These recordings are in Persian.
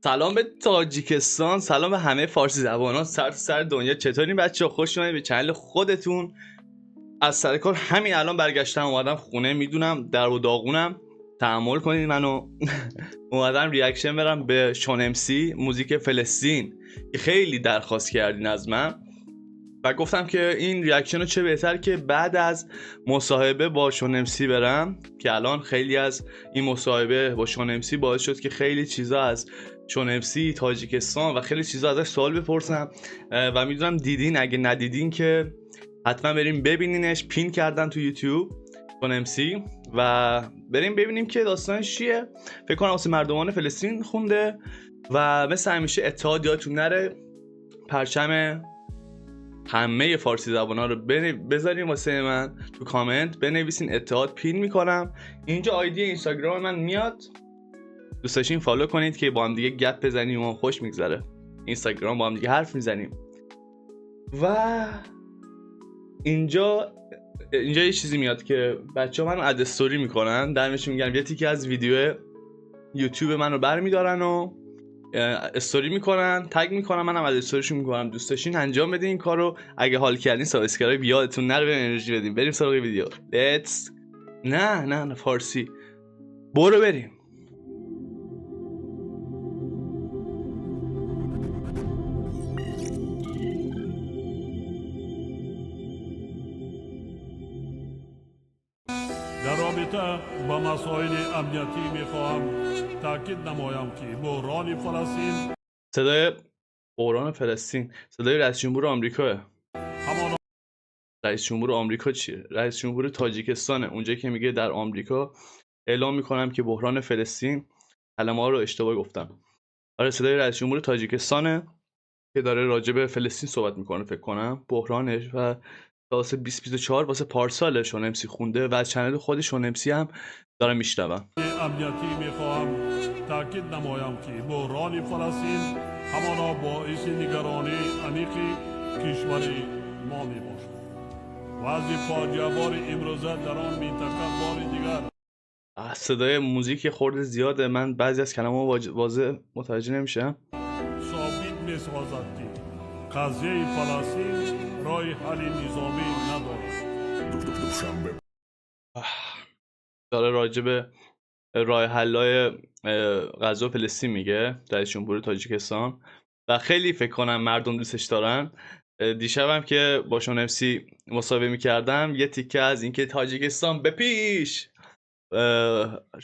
سلام به تاجیکستان، سلام به همه فارسی زبانان سر دنیا. چطورین بچه؟ خوش اومدید به چنل خودتون. از سر کار همین الان برگشتم اومدم خونه، میدونم در و داغونم، تحمل کنید منو. اومدم ریاکشن برم به شون ام سی موزیک فلسطین که خیلی درخواست کردین از من و گفتم که این ریاکشن رو چه بهتر که بعد از مصاحبه با شون ام سی برم، که الان خیلی از این مصاحبه با شون ام سی باعث شد که خیلی چیزا از شون ام سی تاجیکستان و خیلی چیزا ازش سوال بپرسم و میدونم دیدین. اگه ندیدین که حتما بریم ببینینش، پین کردن تو یوتیوب شون ام سی و بریم ببینیم که داستانش چیه. فکر کنم واسه مردمان فلسطین خونده و مثل همیشه اتحاد یادتون نره، پرچم همه فارسی زبان‌ها رو بذارین واسه من تو کامنت، بنویسین اتحاد، پین میکنم. اینجا آیدی اینستاگرام من میاد، دوست داشتین فالو کنید که با هم دیگه گپ بزنیم و خوش میگذره. اینستاگرام با هم دیگه حرف میزنیم. و اینجا یه چیزی میاد که بچه‌ها منو اد استوری میکنن، درمشون میگم یه تیکه از ویدیو یوتیوب منو برمیدارن و استوری میکنن، تگ میکنن، منم از استوریشون میکنم. دوست داشتین انجام بدین این کارو. اگه حال کردین سابسکرایب یادتون نره، به انرژی بدین. بریم سراغ ویدیو. نه فارسی. برو بریم. در رابطه با مسائل امنیتی میخواهم تاکید نمایم که بحران فلسطین صدای بحران فلسطین صدای رئیس جمهور آمریکاه. همان رئیس جمهور آمریکا چیه؟ رئیس جمهور تاجیکستانه. اونجا که میگه در آمریکا اعلام میکنم که بحران فلسطین، کلمه ها رو اشتباه گفتم. آره، صدای رئیس جمهور تاجیکستانه که داره راجع به فلسطین صحبت میکنه. فکر کنم بحرانش و واسه 2024 واسه پارسال شون ام سی خونده و از چنل خود شون ام سی هم دارم میشنوم. امنیتی میخواهم تاکید نمایم که بحران فلسطین همانا باعث نگرانی عمیق کشور ما میباشد. وضع فاجعه بار امروزه در آن منطقه بار دیگر صدای موزیک خورده زیاده، من بعضی از کلمه‌ها واضح متوجه نمیشم. ثابت میسازد که قضیه فلسطین راه حل نظامی ندارد. داره راجع به راه حل‌های غزه و فلسطین میگه رئیس جمهور تاجیکستان و خیلی فکر کنم مردم دوستش دارن. دیشبم که با شون ام سی مصاحبه میکردم، یه تیکه از اینکه تاجیکستان به پیش،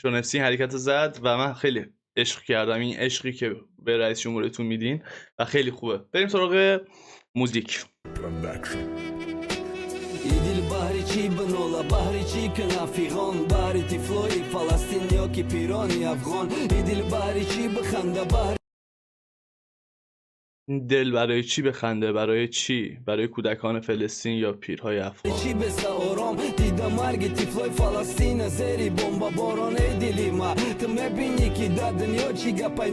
شون ام سی حرکت زد و من خیلی عشق کردم. این عشقی که به رئیس جمهورتون میدین و خیلی خوبه. بریم سراغ موزیک. İdil bahri çi benola bahri çi kena figan bahri tifloy Falastin yok ki pirani Afgan İdil bahri çi bkhanda bahri دل برای چی بخنده؟ برای چی؟ برای کودکان فلسطین یا پیرهای افغان؟ çi besa oram Dida margi tifloy Falastin zeri bomba boran edili ma Tme bini ki da dünya çi gapay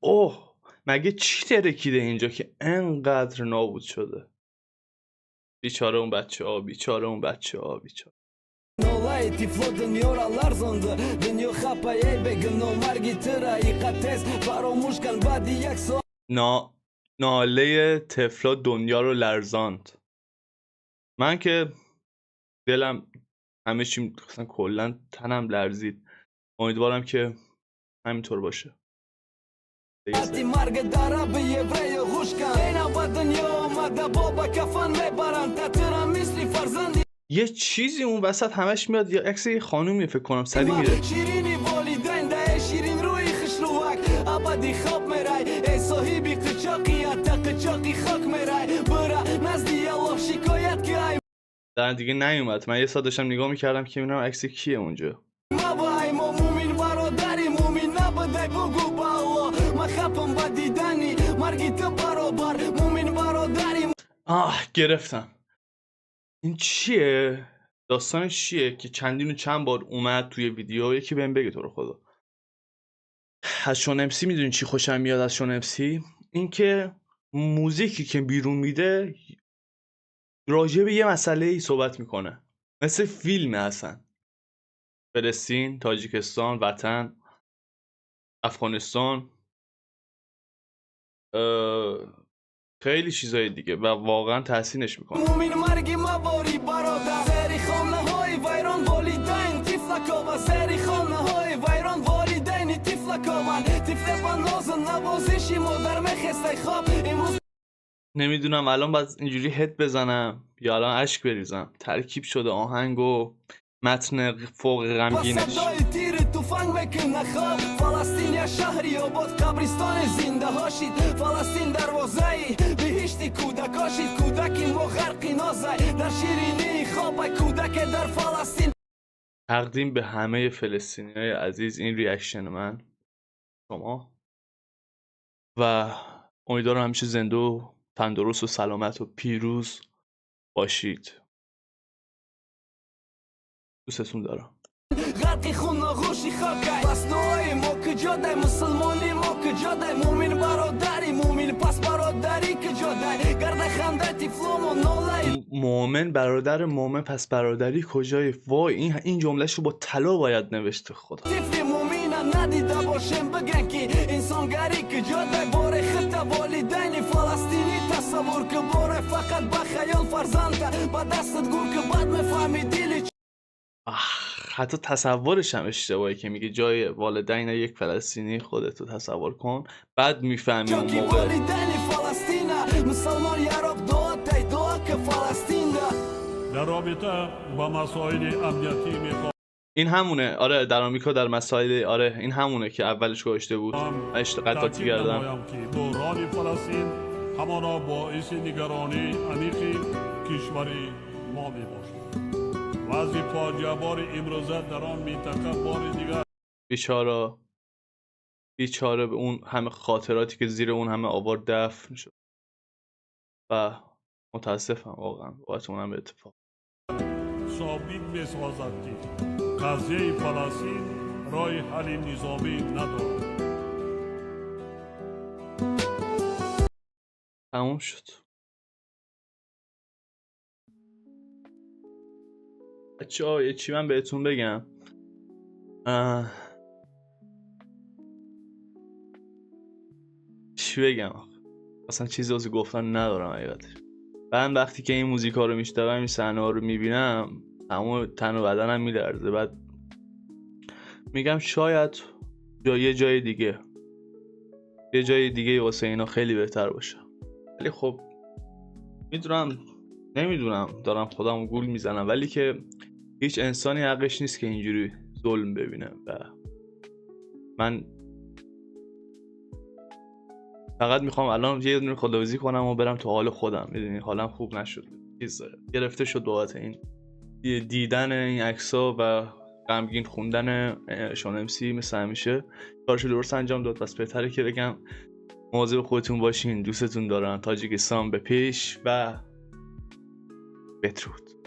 اوه مگه چی ترکیده اینجا که انقدر نابود شده؟ بیچاره اون بچه ها، بیچاره اون بچه ها، بیچاره. Nolay tiflo dönüyor allar zondu Dönüyor kapaya begin o margi tıra İkates Faromushkan badi yak so ناله طفلا دنیا رو لرزاند. من که دلم همه چیم کلا تنم لرزید. امیدوارم که همینطور باشه. Ati marge darabi evreyo hushkan Ena ba dünya omada baba kafan mebaran Tatıra misli farzandi یه چیزی اون وسط همش میاد، یا عکس یه خانومی فکر کنم سری میره. شیرینی والدین ده شیرین روی خشلوک ابدی خواب میرای ای صاحبی قچاقی تا قچاقی خاک میرای برا نزدی الله شکایت که در دیگه نیومد. من یه ساعت داشتم نگاه میکردم که ببینم عکس کیه اونجا. ما با ما مومن برادری مومن نبودای بگو با الله ما خپم با دیدنی مرگی تو برابر مومن برادری گرفتم. این چیه؟ داستانش چیه که چند بار اومد توی ویدیو؟ یکی بهم بگه تو رو خدا. از شون ام سی میدونی چی خوشم میاد از شون ام سی؟ اینکه موزیکی که بیرون میده راجع به یه مسئله ای صحبت میکنه، مثل فیلم. اصلا فلسطین، تاجیکستان، وطن، افغانستان، خیلی چیزای دیگه و واقعا تحسینش میکنم. مومین مرگی مواری برادر سری خانه های ویران والیدین تیفلکا و سری خانه های ویران والیدین تیفلکا من تیفل بناز نوازشی مادر مخسته خواب امروز نمیدونم الان باید اینجوری هد بزنم یا الان اشک بریزم. ترکیب شده آهنگ و متن فوق غمگینش. صدای تیر توفنگ میکنه خواب فلسطین شهری آباد قبرستان زنده هاشید فلسطین دروازه بهشتی کودکاشید کودکی ما غرقی نازه در شیرینی خواب کودک در فلسطین. تقدیم به همه فلسطینیای عزیز این ریاکشن من شما و امیدوارم همیشه زنده و تندرست و سلامت و پیروز باشید. دوستتون دارم. غرقی خون آغوشی خاکای پس نوعی ما کجاده مسلمانی ما کجاده مومین برادری مومین پس برادری کجاده گرد خنده تیفلوم و ناله مومن برادر مومن پس برادری کجای؟ وای این جملهشو با طلا باید نوشته. خدا تیفلی مومین ندیده باشم بگن که انسانگری کجاده باره خط والیدین فلسطینی تصور که باره فقط با خیال فرزنده با دستت گور که بعد میفهمی دیلی حتی تصورش هم اشتباهی که میگه جای والدین یک فلسطینی خودتو تصور کن بعد میفهمی اون موقع والدین فلسطین مسلمان یارب دعا که فلسطین در رابطه با مسائل امنیتی میخوام این همونه. آره در آمریکا در مسائل آره این همونه که اولش گذاشته بود. قطعاتی کردم که بحران فلسطین همانا باعث نگرانی عمیق کشور ما میباشد. وضع فاجعه بار امروزه در آن منطقه بار دیگر بیچاره به اون همه خاطراتی که زیر اون همه آوار دفن شد و متاسفم واقعا بابت اون همه اتفاق. ثابت می‌سازد که قضیه فلسطین راه حل نظامی ندارد. تموم شد. بچه‌ها یه چی من بهتون بگم. چی بگم؟ اصلا چیزی واسه گفتن ندارم حقیقتش. من وقتی که این موزیکا رو میشنوم این صحنه‌ها رو میبینم تمام تن و بدنم میلرزه. بعد میگم شاید یه جای دیگه واسه اینا خیلی بهتر باشه. ولی خب نمیدونم دارم خودم گول میزنم ولی که هیچ انسانی حقش نیست که اینجوری ظلم ببینه و من فقط میخوام الان یه دونه خداحافظی کنم و برم تو حال خودم. میدونی حالم خوب نشد، گرفته شد بابت این دیدن این عکس‌ها و غمگین خوندن شان امسی. مثل همیشه کارشو درست انجام داد. پس بهتره که بگم مواظب خودتون باشین. دوستتون دارم. تاجیکستان به پیش و بدرود.